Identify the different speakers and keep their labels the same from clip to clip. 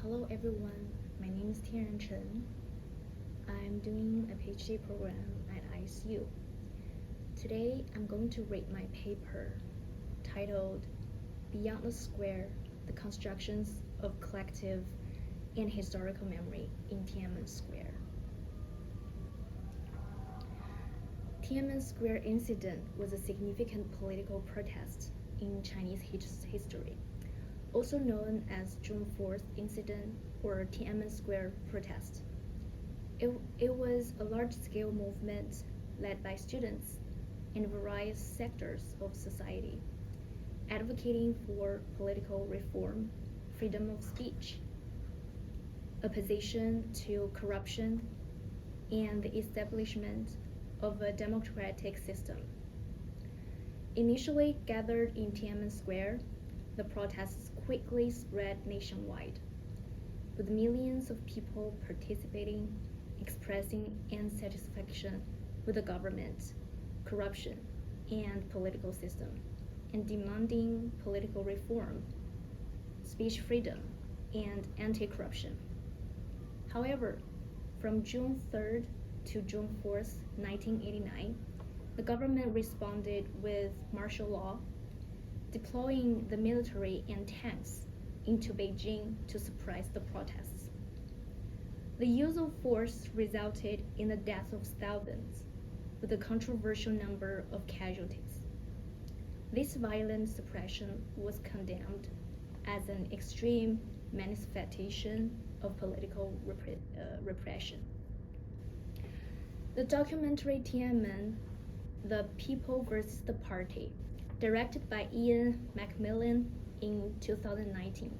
Speaker 1: Hello everyone, my name is Tiananmen. I'm doing a PhD program at ISU. Today I'm going to read my paper titled Beyond the Square, the Constructions of Collective and Historical Memory in Tiananmen Square. Tiananmen Square incident was a significant political protest in Chinese history, also known as June 4th incident or Tiananmen Square protest. It was a large-scale movement led by students in various sectors of society, advocating for political reform, freedom of speech, opposition to corruption, and the establishment of a democratic system. Initially gathered in Tiananmen Square, the protests quickly spread nationwide, with millions of people participating, expressing dissatisfaction with the government, corruption, and political system, and demanding political reform, speech freedom, and anti-corruption. However, from June 3rd to June 4th, 1989, the government responded with martial law, deploying the military and tanks into Beijing to suppress the protests. The use of force resulted in the death of thousands, with a controversial number of casualties. This violent suppression was condemned as an extreme manifestation of political repression. The documentary Tiananmen, The People versus the Party, directed by Ian McMillan in 2019,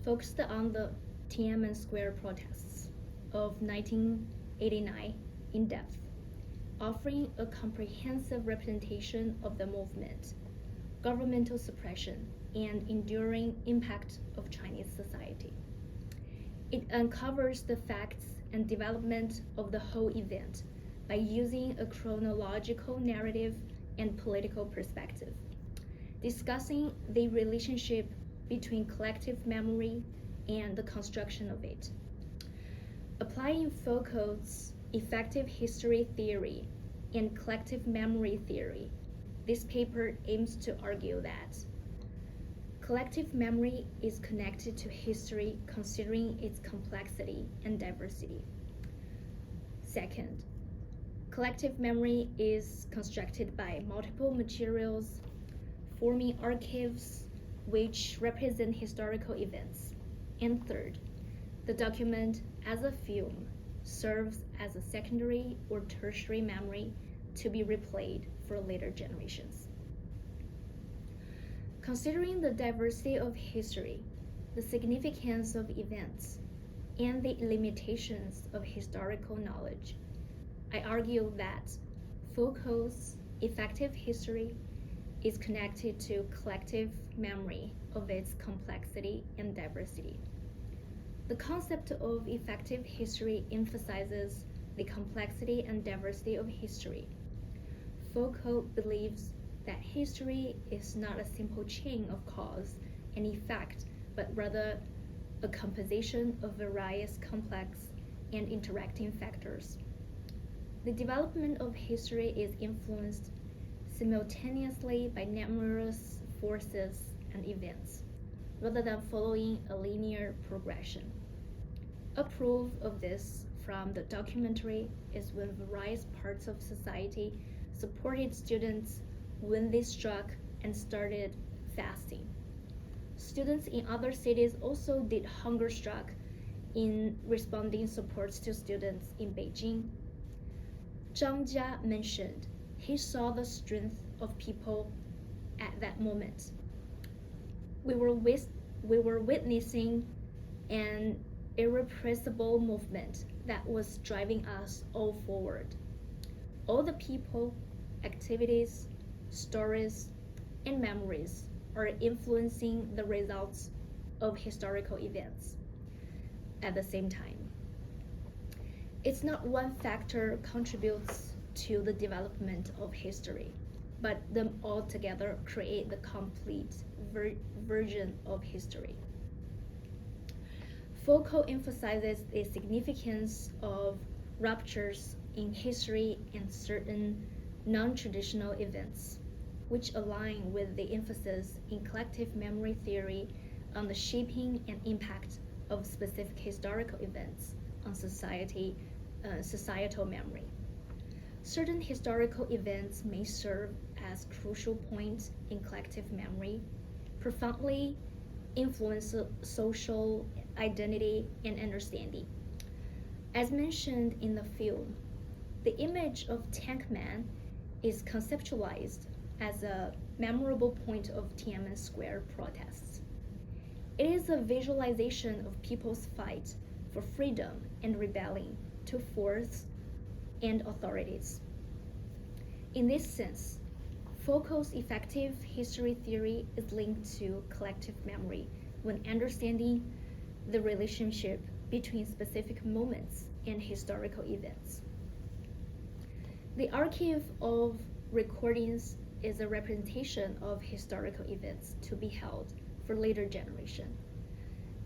Speaker 1: focused on the Tiananmen Square protests of 1989 in depth, offering a comprehensive representation of the movement, governmental suppression, and enduring impact of Chinese society. It uncovers the facts and development of the whole event by using a chronological narrative and political perspective, discussing the relationship between collective memory and the construction of it. Applying Foucault's effective history theory and collective memory theory, this paper aims to argue that collective memory is connected to history considering its complexity and diversity. Second, collective memory is constructed by multiple materials, forming archives which represent historical events. And third, the document as a film serves as a secondary or tertiary memory to be replayed for later generations. Considering the diversity of history, the significance of events, and the limitations of historical knowledge, I argue that Foucault's effective history is connected to collective memory of its complexity and diversity. The concept of effective history emphasizes the complexity and diversity of history. Foucault believes that history is not a simple chain of cause and effect, but rather a composition of various complex and interacting factors. The development of history is influenced simultaneously by numerous forces and events, rather than following a linear progression. A proof of this from the documentary is when various parts of society supported students when they struck and started fasting. Students in other cities also did hunger strike in responding supports to students in Beijing. Zhang Jia mentioned he saw the strength of people at that moment. We were witnessing an irrepressible movement that was driving us all forward. All the people, activities, stories, and memories are influencing the results of historical events at the same time. It's not one factor contributes to the development of history, but them all together create the complete version of history. Foucault emphasizes the significance of ruptures in history and certain non-traditional events, which align with the emphasis in collective memory theory on the shaping and impact of specific historical events on societal memory. Certain historical events may serve as crucial points in collective memory, profoundly influence social identity and understanding. As mentioned in the film, the image of Tiananmen is conceptualized as a memorable point of Tiananmen Square protests. It is a visualization of people's fight for freedom and rebelling to force and authorities. In this sense, Foucault's effective history theory is linked to collective memory when understanding the relationship between specific moments and historical events. The archive of recordings is a representation of historical events to be held for later generation.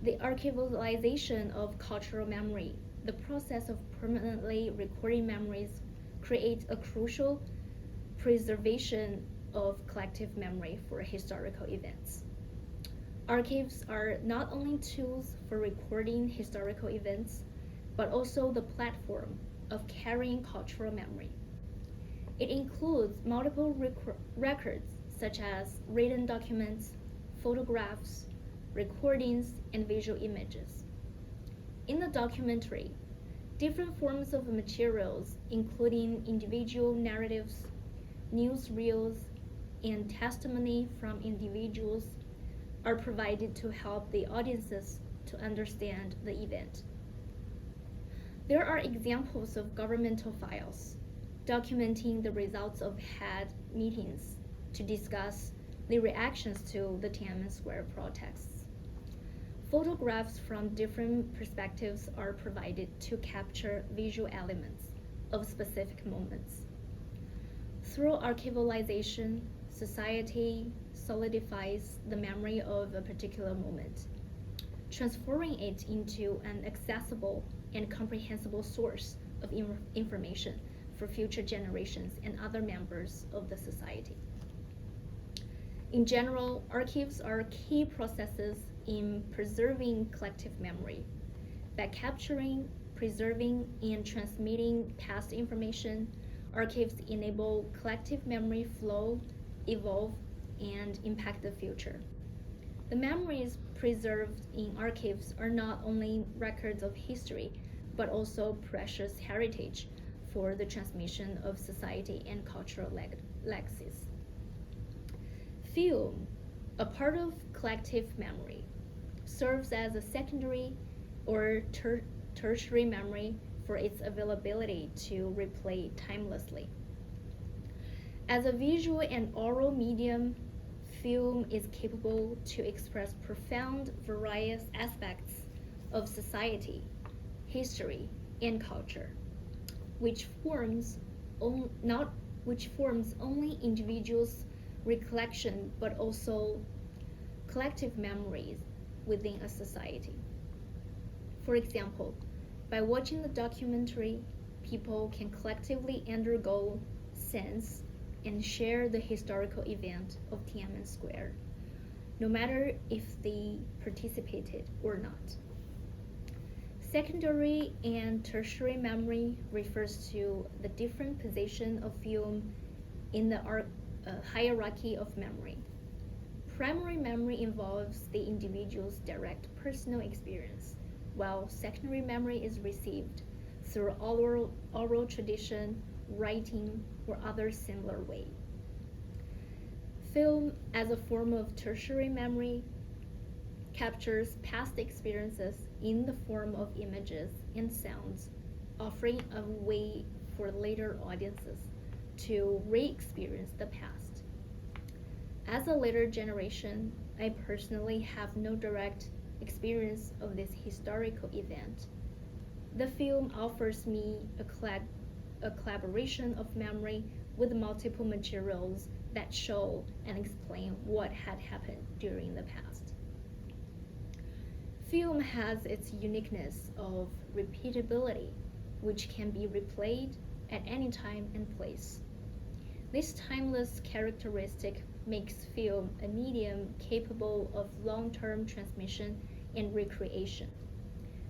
Speaker 1: The archivalization of cultural memory, the process of permanently recording memories, creates a crucial preservation of collective memory for historical events. Archives are not only tools for recording historical events, but also the platform of carrying cultural memory. It includes multiple records such as written documents, photographs, recordings, and visual images. In the documentary, different forms of materials, including individual narratives, newsreels, and testimony from individuals, are provided to help the audiences to understand the event. There are examples of governmental files documenting the results of had meetings to discuss the reactions to the Tiananmen Square protests. Photographs from different perspectives are provided to capture visual elements of specific moments. Through archivalization, society solidifies the memory of a particular moment, transforming it into an accessible and comprehensible source of information for future generations and other members of the society. In general, archives are key processes in preserving collective memory. By capturing, preserving, and transmitting past information, archives enable collective memory flow, evolve, and impact the future. The memories preserved in archives are not only records of history, but also precious heritage for the transmission of society and cultural legacies. Film, a part of collective memory, serves as a secondary or tertiary memory for its availability to replay timelessly. As a visual and oral medium, film is capable to express profound various aspects of society, history, and culture, which forms only individuals' recollection but also collective memories within a society. For example, by watching the documentary, people can collectively undergo, sense, and share the historical event of Tiananmen Square, no matter if they participated or not. Secondary and tertiary memory refers to the different position of film in the hierarchy of memory. Primary memory involves the individual's direct personal experience, while secondary memory is received through oral tradition, writing, or other similar way. Film, as a form of tertiary memory, captures past experiences in the form of images and sounds, offering a way for later audiences to re-experience the past. As a later generation, I personally have no direct experience of this historical event. The film offers me a collaboration of memory with multiple materials that show and explain what had happened during the past. Film has its uniqueness of repeatability, which can be replayed at any time and place. This timeless characteristic makes film a medium capable of long-term transmission and recreation.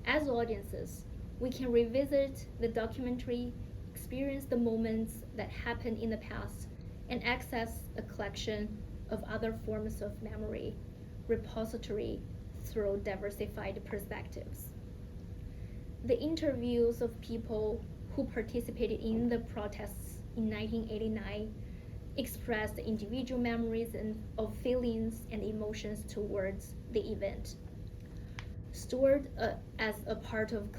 Speaker 1: As audiences, we can revisit the documentary, experience the moments that happened in the past, and access a collection of other forms of memory repository through diversified perspectives. The interviews of people who participated in the protests in 1989 expressed individual memories of feelings and emotions towards the event, stored as a part of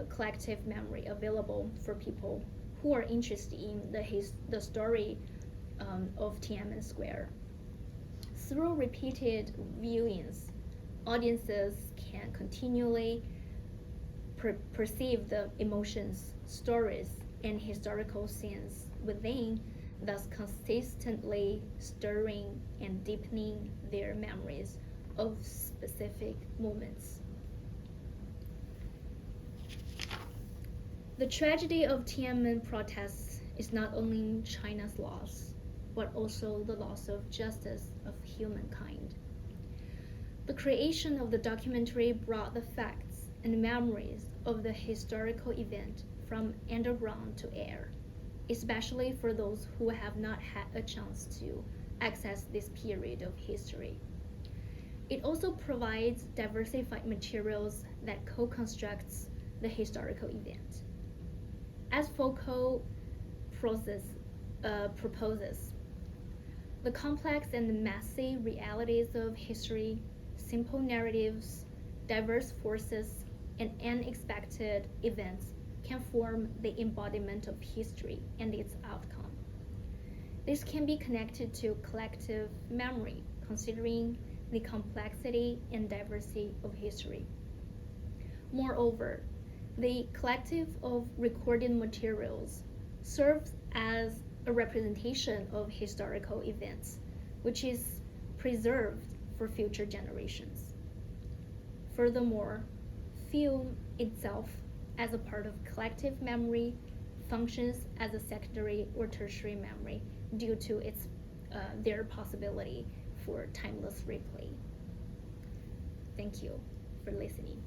Speaker 1: collective memory available for people who are interested in the story of Tiananmen Square. Through repeated viewings, audiences can continually perceive the emotions, stories, and historical scenes within, thus consistently stirring and deepening their memories of specific moments. The tragedy of Tiananmen protests is not only China's loss, but also the loss of justice of humankind. The creation of the documentary brought the facts and memories of the historical event from underground to air, especially for those who have not had a chance to access this period of history. It also provides diversified materials that co-constructs the historical event. As Foucault proposes, the complex and messy realities of history, simple narratives, diverse forces, and unexpected events can form the embodiment of history and its outcome. This can be connected to collective memory, considering the complexity and diversity of history. Moreover, the collective of recorded materials serves as a representation of historical events, which is preserved for future generations. Furthermore, film itself, as a part of collective memory, functions as a secondary or tertiary memory due to their possibility for timeless replay. Thank you for listening.